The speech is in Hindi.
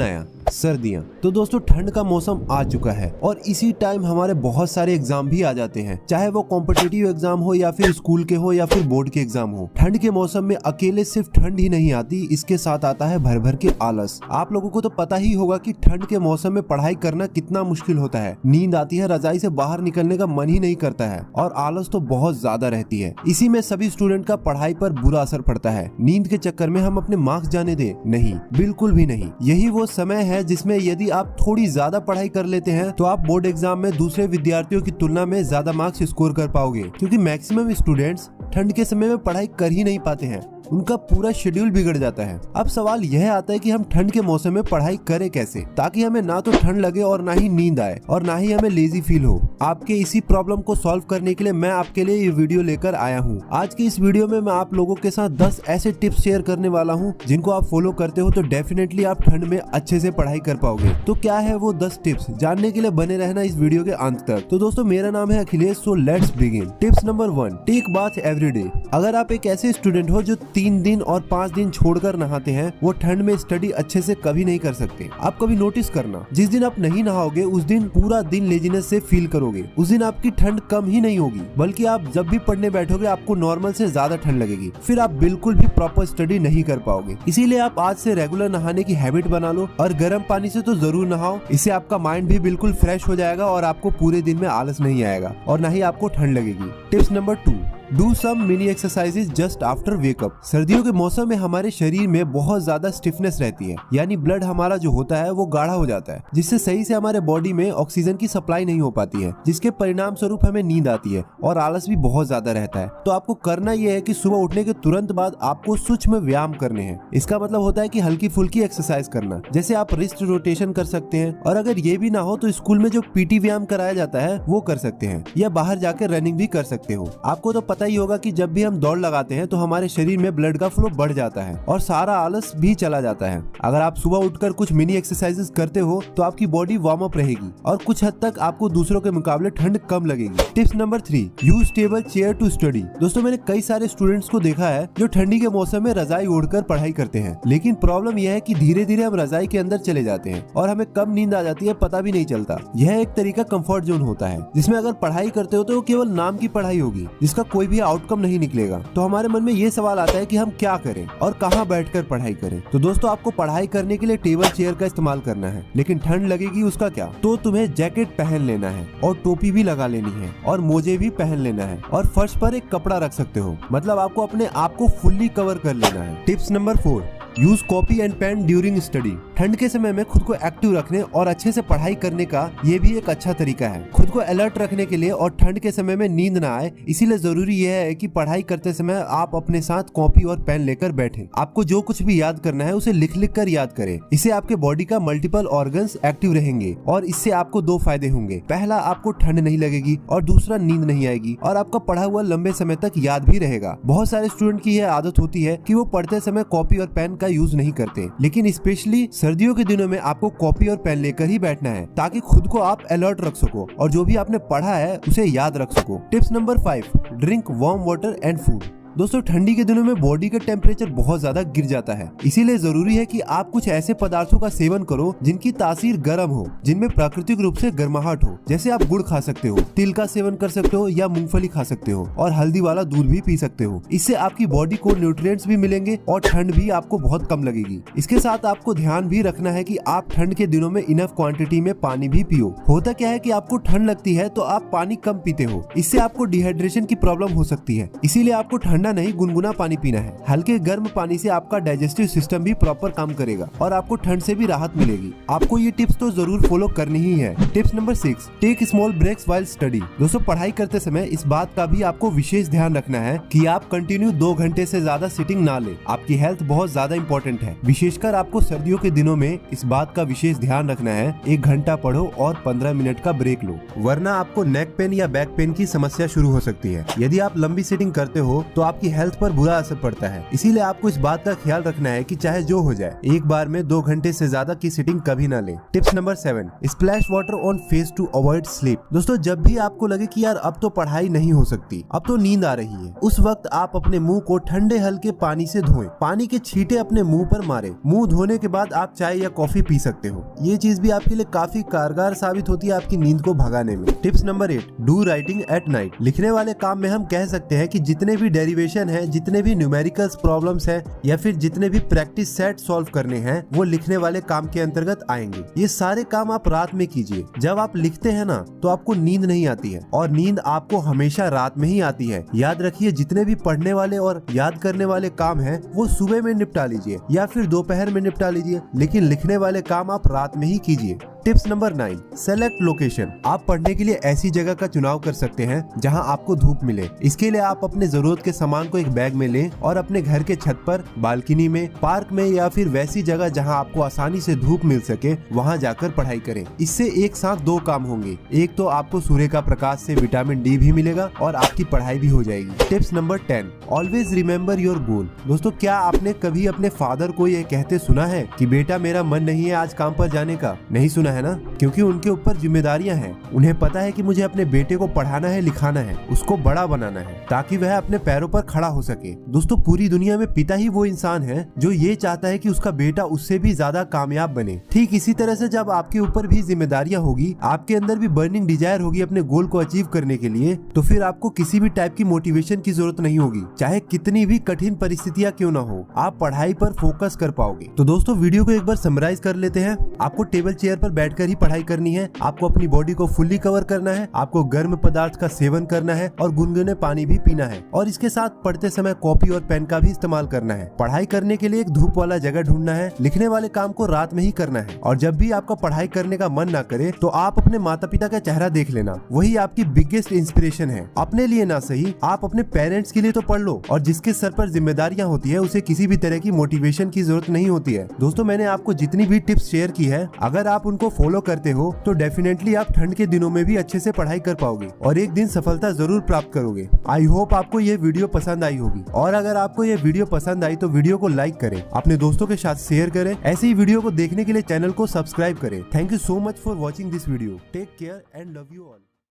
कौन आया? सर्दियाँ। तो दोस्तों ठंड का मौसम आ चुका है और इसी टाइम हमारे बहुत सारे एग्जाम भी आ जाते हैं, चाहे वो कॉम्पिटिटिव एग्जाम हो या फिर स्कूल के हो या फिर बोर्ड के एग्जाम हो। ठंड के मौसम में अकेले सिर्फ ठंड ही नहीं आती, इसके साथ आता है भर भर के आलस। आप लोगों को तो पता ही होगा कि ठंड के मौसम में पढ़ाई करना कितना मुश्किल होता है। नींद आती है, रजाई से बाहर निकलने का मन ही नहीं करता है और आलस तो बहुत ज्यादा रहती है। इसी में सभी स्टूडेंट का पढ़ाई पर बुरा असर पड़ता है। नींद के चक्कर में हम अपने मार्क्स जाने दे? नहीं, बिल्कुल भी नहीं। यही वो समय है जिसमें यदि आप थोड़ी ज्यादा पढ़ाई कर लेते हैं तो आप बोर्ड एग्जाम में दूसरे विद्यार्थियों की तुलना में ज्यादा मार्क्स स्कोर कर पाओगे, क्योंकि मैक्सिमम स्टूडेंट्स ठंड के समय में पढ़ाई कर ही नहीं पाते हैं, उनका पूरा शेड्यूल बिगड़ जाता है। अब सवाल यह आता है कि हम ठंड के मौसम में पढ़ाई करें कैसे, ताकि हमें ना तो ठंड लगे और ना ही नींद आए और ना ही हमें लेजी फील हो। आपके इसी प्रॉब्लम को सॉल्व करने के लिए मैं आपके लिए ये वीडियो लेकर आया हूँ। आज की इस वीडियो में मैं आप लोगों के साथ 10 ऐसे टिप्स शेयर करने वाला हूँ जिनको आप फॉलो करते हो तो डेफिनेटली आप ठंड में अच्छे से पढ़ाई कर पाओगे। तो क्या है वो 10 टिप्स, जानने के लिए बने रहना इस वीडियो के अंत तक। तो दोस्तों मेरा नाम है Akhilesh, so let's begin. Tips number 1, take bath every day. अगर आप एक ऐसे स्टूडेंट हो जो 3 दिन और 5 दिन छोड़कर नहाते हैं, वो ठंड में स्टडी अच्छे से कभी नहीं कर सकते। आप कभी नोटिस करना, जिस दिन आप नहीं नहाओगे उस दिन पूरा दिन लेजीनेस से फील करोगे। उस दिन आपकी ठंड कम ही नहीं होगी, बल्कि आप जब भी पढ़ने बैठोगे आपको नॉर्मल से ज्यादा ठंड लगेगी। फिर आप बिल्कुल भी प्रॉपर स्टडी नहीं कर पाओगे। इसीलिए आप आज से रेगुलर नहाने की हैबिट बना लो और गर्म पानी से तो जरूर नहाओ। इससे आपका माइंड भी बिल्कुल फ्रेश हो जाएगा और आपको पूरे दिन में आलस नहीं आएगा और ना ही आपको ठंड लगेगी। Tips number 2, do some mini exercises just after wake up. सर्दियों के मौसम में हमारे शरीर में बहुत ज्यादा स्टिफनेस रहती है, यानी ब्लड हमारा जो होता है वो गाढ़ा हो जाता है, जिससे सही से हमारे बॉडी में ऑक्सीजन की सप्लाई नहीं हो पाती है, जिसके परिणाम स्वरूप हमें नींद आती है और आलस भी बहुत ज्यादा रहता है। तो आपको करना यह है कि सुबह उठने के तुरंत बाद आपको सूक्ष्म व्यायाम करने हैं। इसका मतलब होता है कि हल्की फुल्की एक्सरसाइज करना, जैसे आप रिस्ट रोटेशन कर सकते हैं, और अगर ये भी ना हो तो स्कूल में जो पीटी व्यायाम कराया जाता है वो कर सकते हैं, या बाहर जाकर रनिंग भी कर सकते हो। आपको तो पता ही होगा कि जब भी हम दौड़ लगाते हैं तो हमारे शरीर में ब्लड का फ्लो बढ़ जाता है और सारा आलस भी चला जाता है। अगर आप सुबह उठकर कुछ मिनी एक्सरसाइजेस करते हो तो आपकी बॉडी वार्म अप रहेगी और कुछ हद तक आपको दूसरों के मुकाबले ठंड कम लगेगी। Tips number 3, use table chair to study. दोस्तों मैंने कई सारे स्टूडेंट्स को देखा है जो ठंडी के मौसम में रजाई ओढ़कर पढ़ाई करते हैं, लेकिन प्रॉब्लम यह है कि धीरे धीरे हम रजाई के अंदर चले जाते हैं और हमें कब नींद आ जाती है पता भी नहीं चलता। यह एक तरीका कंफर्ट जोन होता है, जिसमें अगर पढ़ाई करते हो तो केवल नाम की पढ़ाई होगी, जिसका कोई भी आउटकम नहीं निकलेगा। तो हमारे मन में ये सवाल आता है कि हम क्या करें और कहाँ बैठकर पढ़ाई करें। तो दोस्तों आपको पढ़ाई करने के लिए टेबल चेयर का इस्तेमाल करना है, लेकिन ठंड लगेगी उसका क्या? तो तुम्हें जैकेट पहन लेना है और टोपी भी लगा लेनी है और मोजे भी पहन लेना है और फर्श पर एक कपड़ा रख सकते हो, मतलब आपको अपने आप को फुल्ली कवर कर लेना है। Tips number 4, use copy and pen during study. ठंड के समय में खुद को एक्टिव रखने और अच्छे से पढ़ाई करने का ये भी एक अच्छा तरीका है, खुद को अलर्ट रखने के लिए और ठंड के समय में नींद ना आए। इसीलिए जरूरी यह है कि पढ़ाई करते समय आप अपने साथ कॉपी और पेन लेकर बैठें। आपको जो कुछ भी याद करना है उसे लिख लिख कर याद करें। इससे आपके बॉडी का मल्टीपल ऑर्गन्स एक्टिव रहेंगे और इससे आपको 2 फायदे होंगे। पहला, आपको ठंड नहीं लगेगी और दूसरा, नींद नहीं आएगी और आपका पढ़ा हुआ लंबे समय तक याद भी रहेगा। बहुत सारे स्टूडेंट की यह आदत होती है कि वो पढ़ते समय कॉपी और पेन का यूज नहीं करते, लेकिन स्पेशली सर्दियों के दिनों में आपको कॉपी और पेन लेकर ही बैठना है, ताकि खुद को आप अलर्ट रख सको और जो भी आपने पढ़ा है उसे याद रख सको। Tips number 5, drink warm water and food. दोस्तों ठंडी के दिनों में बॉडी का टेम्परेचर बहुत ज्यादा गिर जाता है, इसीलिए जरूरी है कि आप कुछ ऐसे पदार्थों का सेवन करो जिनकी तासीर गर्म हो, जिनमें प्राकृतिक रूप से गर्माहट हो। जैसे आप गुड़ खा सकते हो, तिल का सेवन कर सकते हो या मूंगफली खा सकते हो और हल्दी वाला दूध भी पी सकते हो। इससे आपकी बॉडी को न्यूट्रिएंट्स भी मिलेंगे और ठंड भी आपको बहुत कम लगेगी। इसके साथ आपको ध्यान भी रखना है कि आप ठंड के दिनों में इनफ क्वांटिटी में पानी भी पियो। होता क्या है कि आपको ठंड लगती है तो आप पानी कम पीते हो, इससे आपको डिहाइड्रेशन की प्रॉब्लम हो सकती है। इसीलिए आपको ठंडा नहीं गुनगुना पानी पीना है। हल्के गर्म पानी से आपका डाइजेस्टिव सिस्टम भी प्रॉपर काम करेगा और आपको ठंड से भी राहत मिलेगी। आपको ये टिप्स तो जरूर फॉलो करनी ही है। Tips number 6, take small breaks while study. दोस्तों पढ़ाई करते समय इस बात का भी आपको विशेष ध्यान रखना है कि आप कंटिन्यू 2 घंटे से ज्यादा सिटिंग ना ले। आपकी हेल्थ बहुत ज्यादा इंपॉर्टेंट है, विशेषकर आपको सर्दियों के दिनों में इस बात का विशेष ध्यान रखना है। 1 घंटा पढ़ो और 15 मिनट का ब्रेक लो, वरना आपको नेक पेन या बैक पेन की समस्या शुरू हो सकती है। यदि आप लंबी सिटिंग करते हो तो आपकी हेल्थ पर बुरा असर पड़ता है। इसीलिए आपको इस बात का ख्याल रखना है कि चाहे जो हो जाए, एक बार में 2 घंटे से ज्यादा की सिटिंग कभी ना ले। Tips number 7, splash water on face to avoid sleep. दोस्तों, जब भी आपको लगे कि यार अब तो पढ़ाई नहीं हो सकती, अब तो नींद आ रही है, उस वक्त आप अपने मुंह को ठंडे हल्के पानी से धोएं। पानी के छींटे अपने मुंह पर मारें। मुंह धोने के बाद आप चाय या कॉफी पी सकते हो। ये चीज भी आपके लिए काफी कारगर साबित होती है आपकी नींद को भगाने में। Tips number 8, do writing at night. लिखने वाले काम में हम कह सकते हैं कि जितने भी डेरिवेशन है, जितने भी न्यूमेरिकल्स प्रॉब्लम्स है, या फिर जितने भी प्रैक्टिस सेट सॉल्व करने हैं, वो लिखने वाले काम के अंतर्गत आएंगे। ये सारे काम आप रात में कीजिए। जब आप लिखते हैं ना, तो आपको नींद नहीं आती है, और नींद आपको हमेशा रात में ही आती है। याद रखिए, जितने भी पढ़ने वाले और याद करने वाले काम हैं, वो सुबह में निपटा लीजिए या फिर दोपहर में निपटा लीजिए, लेकिन लिखने वाले काम आप रात में ही कीजिए। Tips number 9, select location. आप पढ़ने के लिए ऐसी जगह का चुनाव कर सकते हैं जहां आपको धूप मिले। इसके लिए आप अपने जरूरत के सामान को एक बैग में लें और अपने घर के छत पर, बालकनी में, पार्क में या फिर वैसी जगह जहां आपको आसानी से धूप मिल सके, वहां जाकर पढ़ाई करें। इससे एक साथ 2 काम होंगे। एक तो आपको सूर्य का प्रकाश से विटामिन डी भी मिलेगा और आपकी पढ़ाई भी हो जाएगी। Tips number 10, always remember your goal. दोस्तों, क्या आपने कभी अपने फादर को ये कहते सुना है कि बेटा मेरा मन नहीं है आज काम पर जाने का? नहीं सुना है ना, क्योंकि उनके ऊपर जिम्मेदारियां हैं। उन्हें पता है कि मुझे अपने बेटे को पढ़ाना है, लिखाना है, उसको बड़ा बनाना है, ताकि वह अपने पैरों पर खड़ा हो सके। दोस्तों, पूरी दुनिया में पिता ही वो इंसान है जो ये चाहता है कि उसका बेटा उससे भी ज्यादा कामयाब बने। ठीक इसी तरह से जब आपके ऊपर भी जिम्मेदारियां होगी, आपके अंदर भी बर्निंग डिजायर होगी अपने गोल को अचीव करने के लिए, तो फिर आपको किसी भी टाइप की मोटिवेशन की जरूरत नहीं होगी। चाहे कितनी भी कठिन परिस्थितियां क्यों ना हो, आप पढ़ाई पर फोकस कर पाओगे। तो दोस्तों, वीडियो को एक बार समराइज कर लेते हैं। आपको टेबल चेयर पर बैठकर ही पढ़ाई करनी है, आपको अपनी बॉडी को फुल्ली कवर करना है, आपको गर्म पदार्थ का सेवन करना है और गुनगुने पानी भी पीना है, और इसके साथ पढ़ते समय कॉपी और पेन का भी इस्तेमाल करना है। पढ़ाई करने के लिए एक धूप वाला जगह ढूंढना है। लिखने वाले काम को रात में ही करना है, और जब भी आपका पढ़ाई करने का मन ना करे, तो आप अपने माता पिता का चेहरा देख लेना। वही आपकी बिगेस्ट इंस्पिरेशन है। अपने लिए ना सही, आप अपने पेरेंट्स के लिए तो पढ़ लो। और जिसके सर पर जिम्मेदारियां होती है, उसे किसी भी तरह की मोटिवेशन की जरूरत नहीं होती है। दोस्तों, मैंने आपको जितनी भी टिप्स शेयर की है, अगर आप उनको फॉलो करते हो तो डेफिनेटली आप ठंड के दिनों में भी अच्छे से पढ़ाई कर पाओगे और एक दिन सफलता जरूर प्राप्त करोगे। आई होप आपको ये वीडियो पसंद आई होगी, और अगर आपको ये वीडियो पसंद आई तो वीडियो को लाइक करें, अपने दोस्तों के साथ शेयर करें। ऐसे ही वीडियो को देखने के लिए चैनल को सब्सक्राइब करें। Thank you so much for watching this video. Take care and love you all.